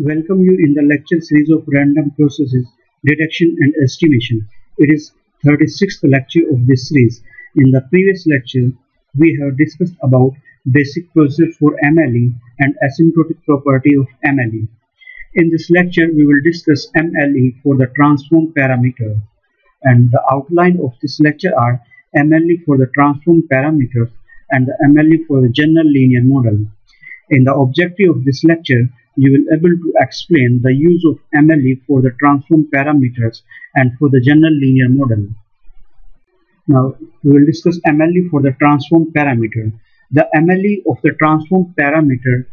welcome you in the lecture series of random processes, detection and estimation. It is 36th lecture of this series. In the previous lecture, we have discussed about basic procedure for MLE and asymptotic property of MLE. In this lecture, we will discuss MLE for the transform parameter. And the outline of this lecture are MLE for the transform parameters and the MLE for the general linear model. In the objective of this lecture, you will able to explain the use of MLE for the transform parameters and for the general linear model. Now, we will discuss MLE for the transform parameter. The MLE of the transform parameter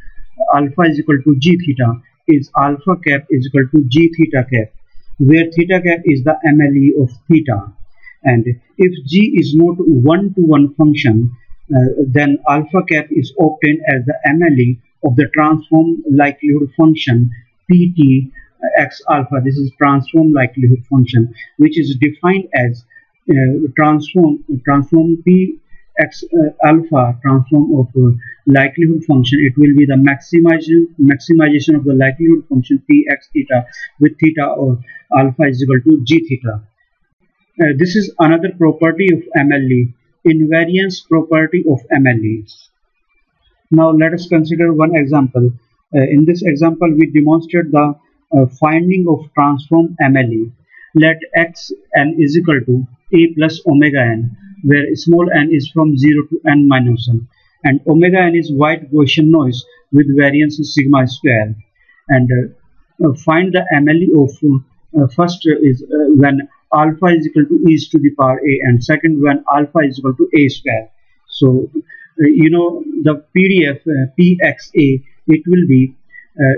alpha is equal to g theta is alpha cap is equal to g theta cap, where theta cap is the MLE of theta. And if g is not one-to-one function, then alpha cap is obtained as the MLE of the transform likelihood function Pt x alpha. This is transform likelihood function, which is defined as transform P x alpha transform of likelihood function. It will be the maximization of the likelihood function P x theta with theta or alpha is equal to g theta. This is another property of MLE, invariance property of MLE. Now let us consider one example. In this example, we demonstrate the finding of transform MLE. Let xn is equal to a plus omega n, where small n is from 0 to n minus 1, and omega n is white Gaussian noise with variance sigma square. And find the MLE of first is when alpha is equal to e to the power a, and second when alpha is equal to a square. So you know the PDF pxa, it will be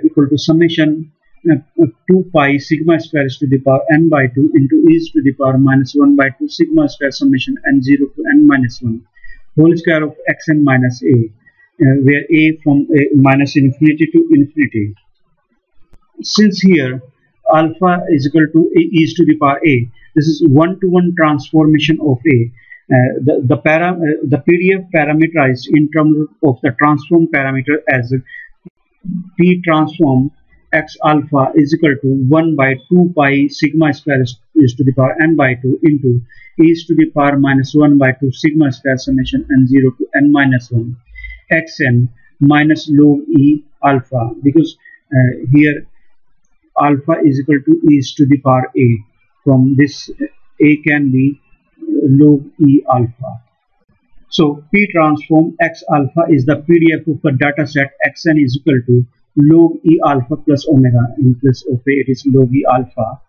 equal to summation 2 pi sigma square to the power n by 2 into e to the power minus 1 by 2 sigma square summation n0 to n minus 1 whole square of xn minus a, where a from minus infinity to infinity. Since here alpha is equal to e to the power a, this is one-to-one transformation of a. The PDF parameterized in terms of the transform parameter as P transform x alpha is equal to 1 by 2 pi sigma square is to the power n by 2 into e to the power minus 1 by 2 sigma square summation n0 to n minus 1 xn minus log e alpha, because here alpha is equal to e to the power a. From this a can be log e alpha. So P transform x alpha is the PDF of the data set xn is equal to log e alpha plus omega. In place of a, it is log e alpha.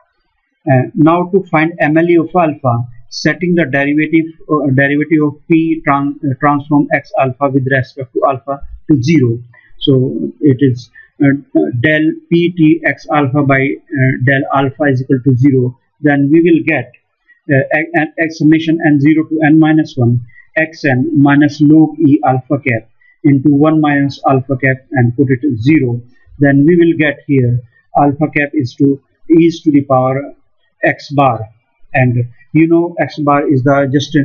Now to find MLE of alpha, setting the derivative of P transform x alpha with respect to alpha to 0. So it is del Pt x alpha by del alpha is equal to 0. Then we will get x summation n0 to n minus 1 xn minus log e alpha cap into 1 minus alpha cap and put it to 0. Then we will get here alpha cap is to e to the power x bar, and you know x bar is the just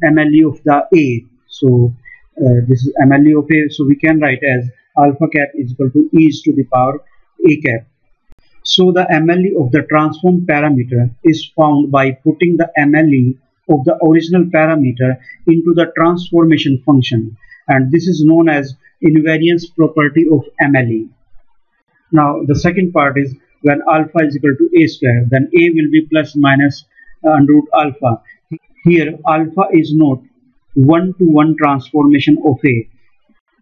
MLE of the a. So this is MLE of a, so we can write as alpha cap is equal to e to the power a cap. So the MLE of the transform parameter is found by putting the MLE of the original parameter into the transformation function, and this is known as invariance property of MLE. Now the second part is when alpha is equal to a square, then a will be plus minus under root alpha. Here alpha is not one-to-one transformation of a.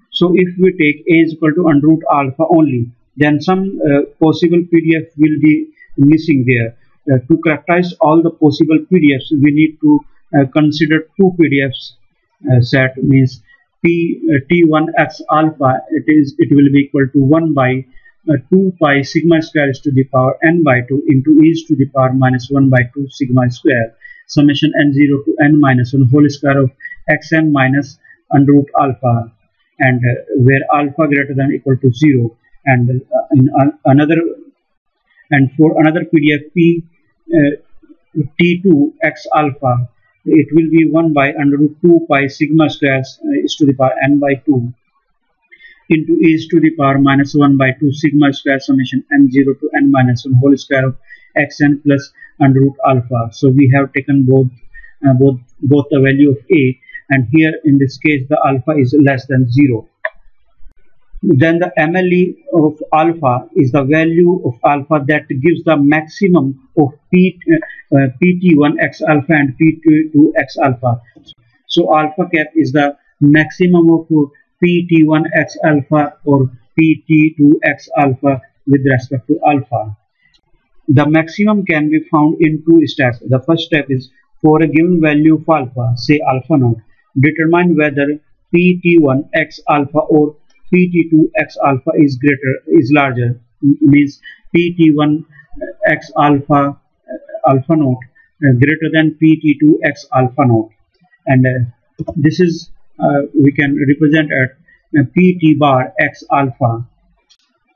So if we take a is equal to under root alpha only, then some possible PDF will be missing there. To characterize all the possible PDFs, we need to consider two PDFs set, means T1 x alpha, it will be equal to 1 by 2 pi sigma square to the power n by 2 into e to the power minus 1 by 2 sigma square summation n0 to n minus 1 whole square of xn minus under root alpha, and where alpha greater than or equal to 0. And for another PDF T2 x alpha, it will be 1 by under root 2 pi sigma square is to the power n by 2 into e to the power minus 1 by 2 sigma square summation n0 to n minus 1 whole square of xn plus under root alpha. So we have taken both the value of a, and here in this case the alpha is less than 0. Then the MLE of alpha is the value of alpha that gives the maximum of pt1 x alpha and pt2 x alpha. So alpha cap is the maximum of pt1 x alpha or pt2 x alpha with respect to alpha. The maximum can be found in two steps. The first step is for a given value of alpha, say alpha naught, determine whether pt1 x alpha or pt2 x alpha is larger, means pt1 x alpha alpha naught greater than pt2 x alpha naught, and this is we can represent at pt bar x alpha,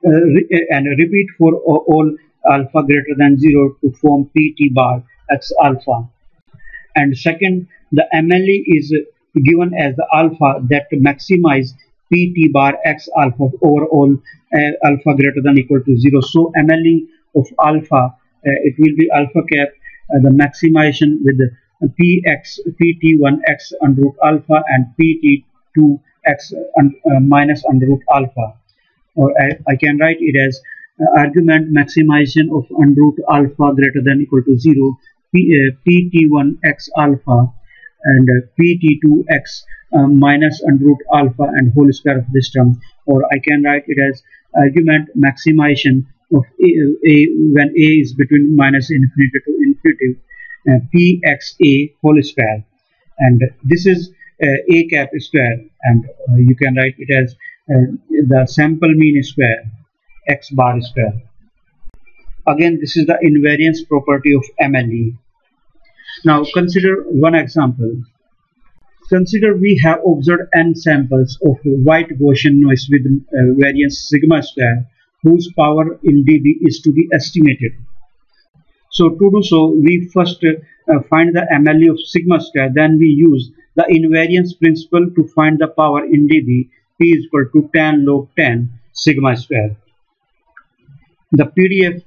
and repeat for all alpha greater than 0 to form pt bar x alpha. And second, the MLE is given as the alpha that maximize pt bar x alpha over all alpha greater than equal to 0. So MLE of alpha, it will be alpha cap the maximization with pt1 x under root alpha and pt2 x minus under root alpha, or I can write it as argument maximization of under root alpha greater than equal to 0 pt1 x alpha and pt2 x minus under root alpha and whole square of this term, or I can write it as argument maximization of a when a is between minus infinity to infinity pxa whole square, and this is a cap square, and you can write it as the sample mean square x bar square. Again, this is the invariance property of MLE. Now consider one example. Consider we have observed n samples of white Gaussian noise with variance sigma square whose power in dB is to be estimated. So to do so, we first find the MLE of sigma square, then we use the invariance principle to find the power in dB. P is equal to tan log 10 sigma square. The PDF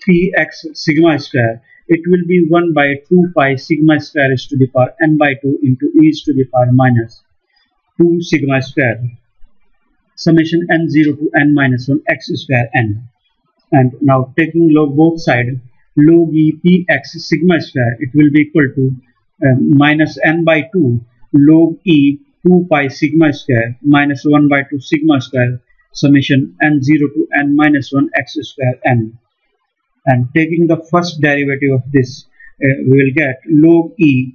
Px sigma square, it will be 1 by 2 pi sigma square is to the power n by 2 into e is to the power minus 2 sigma square summation n0 to n minus 1 x square n. And now taking log both sides, log e px sigma square, it will be equal to minus n by 2 log e 2 pi sigma square minus 1 by 2 sigma square summation n0 to n minus 1 x square n. And taking the first derivative of this, we will get log e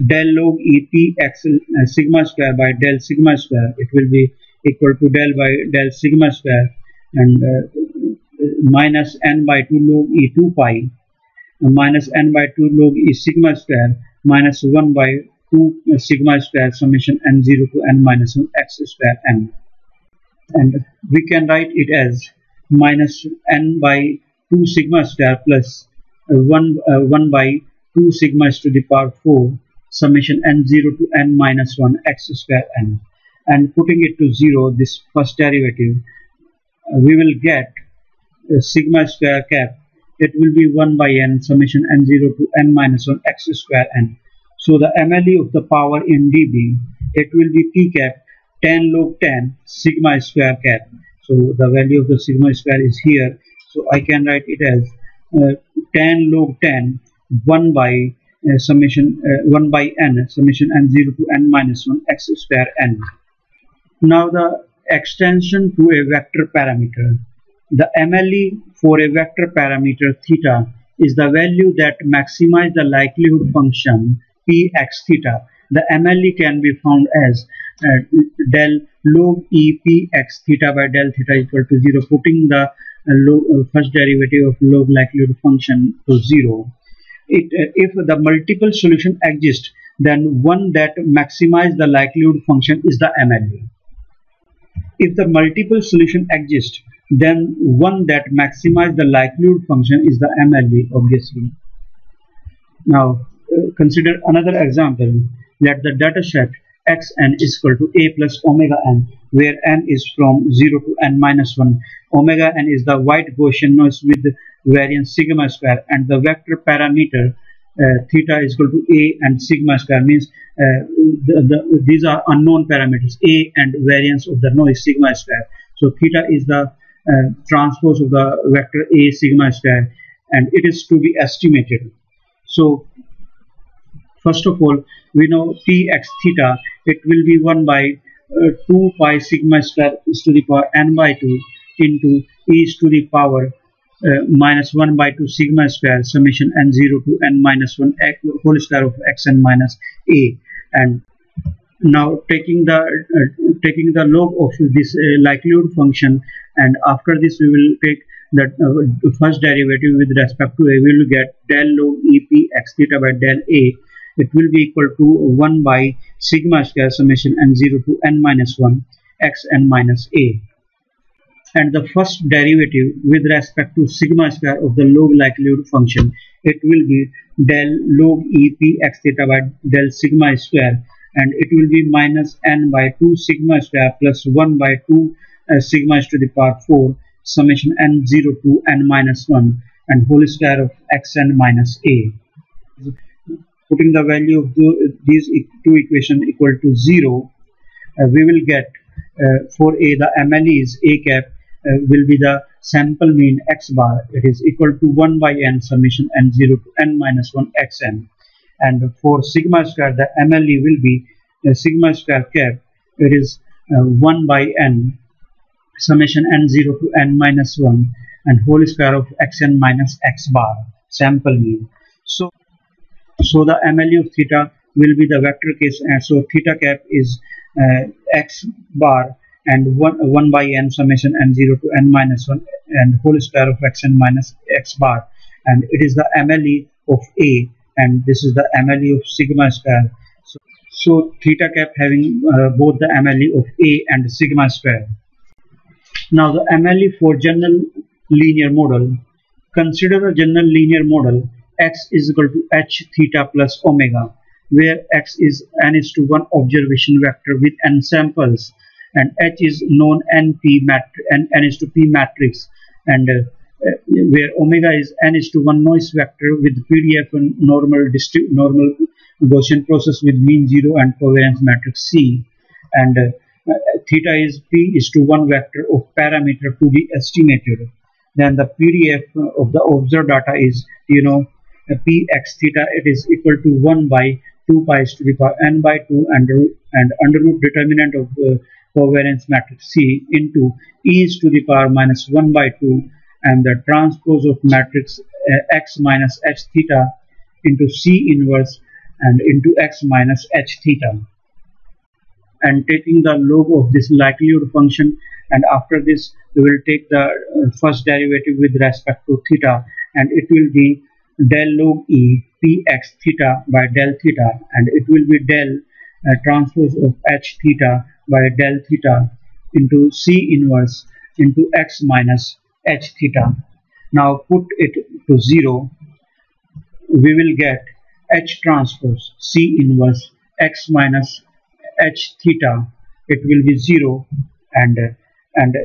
del log e px sigma square by del sigma square, it will be equal to del by del sigma square, and minus n by 2 log e 2 pi minus n by 2 log e sigma square minus 1 by 2 sigma square summation n0 to n minus 1 x square n. And we can write it as minus n by 2 sigma square plus 1 by 2 sigma to the power 4 summation n0 to n minus 1 x square n. And putting it to 0, this first derivative, we will get sigma square cap, it will be 1 by n summation n0 to n minus 1 x square n. So the MLE of the power in dB, it will be p cap 10 log 10 sigma square cap. So the value of the sigma square is here. So I can write it as 10 log 10 1 by summation 1 by n summation n0 to n minus 1 x square n. Now the extension to a vector parameter. The MLE for a vector parameter theta is the value that maximizes the likelihood function px theta. The MLE can be found as del log e px theta by del theta equal to 0, putting the first derivative of log likelihood function to 0. If the multiple solution exists, then one that maximizes the likelihood function is the MLE. If the multiple solution exists, then one that maximizes the likelihood function is the MLE, obviously. Now consider another example. Let the data set xn is equal to a plus omega n, where n is from 0 to n minus 1. Omega n is the white Gaussian noise with variance sigma square, and the vector parameter theta is equal to a and sigma square, means these are unknown parameters, a and variance of the noise sigma square. So theta is the transpose of the vector a sigma square, and it is to be estimated. So first of all, we know px theta, it will be 1 by 2 pi sigma square is to the power n by 2 into e is to the power minus 1 by 2 sigma square summation n0 to n minus 1 whole square of xn minus a. And now taking the log of this likelihood function, and after this we will take the first derivative with respect to a. We will get del log e p x theta by del a. It will be equal to 1 by sigma square summation n0 to n minus 1 xn minus a. And the first derivative with respect to sigma square of the log likelihood function, it will be del log e p x theta by del sigma square, and it will be minus n by 2 sigma square plus 1 by 2 sigma is to the power 4 summation n0 to n minus 1 and whole square of xn minus a. Putting the value of these two equations equal to 0, we will get for a the MLE is a cap will be the sample mean x bar, it is equal to 1 by n summation n0 to n minus 1 xn. And for sigma square, the MLE will be sigma square cap, it is 1 by n summation n0 to n minus 1 and whole square of xn minus x bar, sample mean. So the MLE of theta will be the vector case, and so theta cap is x bar and 1 by n summation n0 to n minus 1 and whole square of xn minus x bar, and it is the MLE of a, and this is the MLE of sigma square. So theta cap having both the MLE of a and sigma square. Now the MLE for general linear model. Consider a general linear model x is equal to h theta plus omega, where x is n is to 1 observation vector with n samples, and h is known n is to p matrix, and where omega is n is to 1 noise vector with PDF and normal Gaussian process with mean 0 and covariance matrix C, and theta is p is to 1 vector of parameter to be estimated. Then the PDF of the observed data is, px theta, it is equal to 1 by 2 pi to the power n by 2 and under root determinant of covariance matrix C into e is to the power minus 1 by 2 and the transpose of matrix x minus h theta into C inverse and into x minus h theta, and taking the log of this likelihood function, and after this we will take the first derivative with respect to theta, and it will be del log e px theta by del theta, and it will be del transpose of h theta by del theta into C inverse into x minus h theta. Now put it to 0, we will get h transpose C inverse x minus h theta, it will be 0, and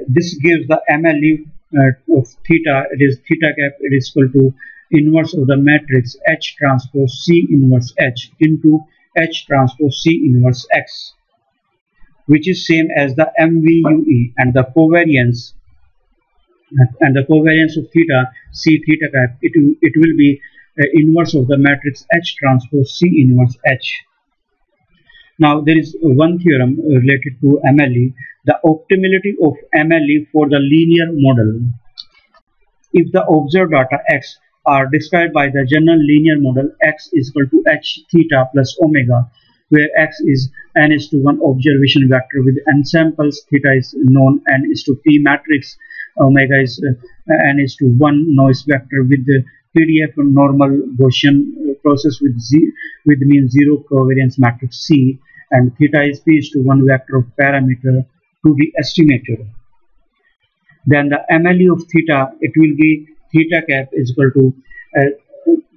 this gives the MLE of theta, it is theta cap, it is equal to inverse of the matrix H transpose C inverse H into H transpose C inverse X, which is same as the MVUE, and the covariance of theta C theta cap, it will be inverse of the matrix H transpose C inverse H. Now there is one theorem related to MLE, the optimality of MLE for the linear model. If the observed data X are described by the general linear model x is equal to h theta plus omega, where x is n is to 1 observation vector with n samples, theta is known n is to p matrix, omega is n is to 1 noise vector with the PDF and normal Gaussian process with mean 0 covariance matrix C, and theta is p is to 1 vector of parameter to be estimated. Then the MLE of theta, it will be theta cap is equal to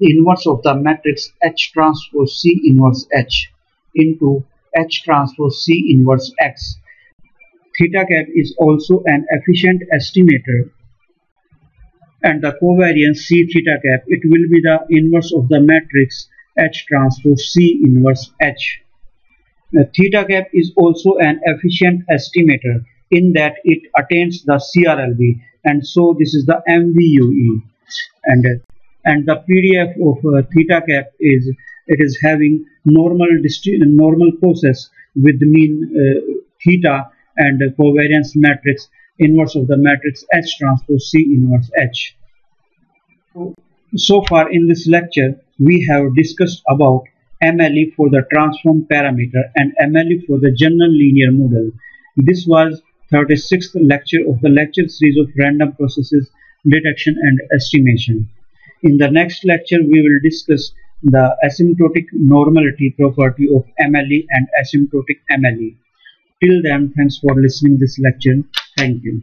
inverse of the matrix H transpose C inverse H into H transpose C inverse X. Theta cap is also an efficient estimator, and the covariance C theta cap, it will be the inverse of the matrix H transpose C inverse H. Theta cap is also an efficient estimator in that it attains the CRLB, and so this is the MVUE. And the PDF of theta cap is, it is having normal process with mean theta and covariance matrix inverse of the matrix H transpose C inverse H. So far in this lecture we have discussed about MLE for the transform parameter and MLE for the general linear model. This was 36th lecture of the lecture series of random processes detection and estimation. In the next lecture we will discuss the asymptotic normality property of MLE and asymptotic MLE. Till then, thanks for listening this lecture. Thank you.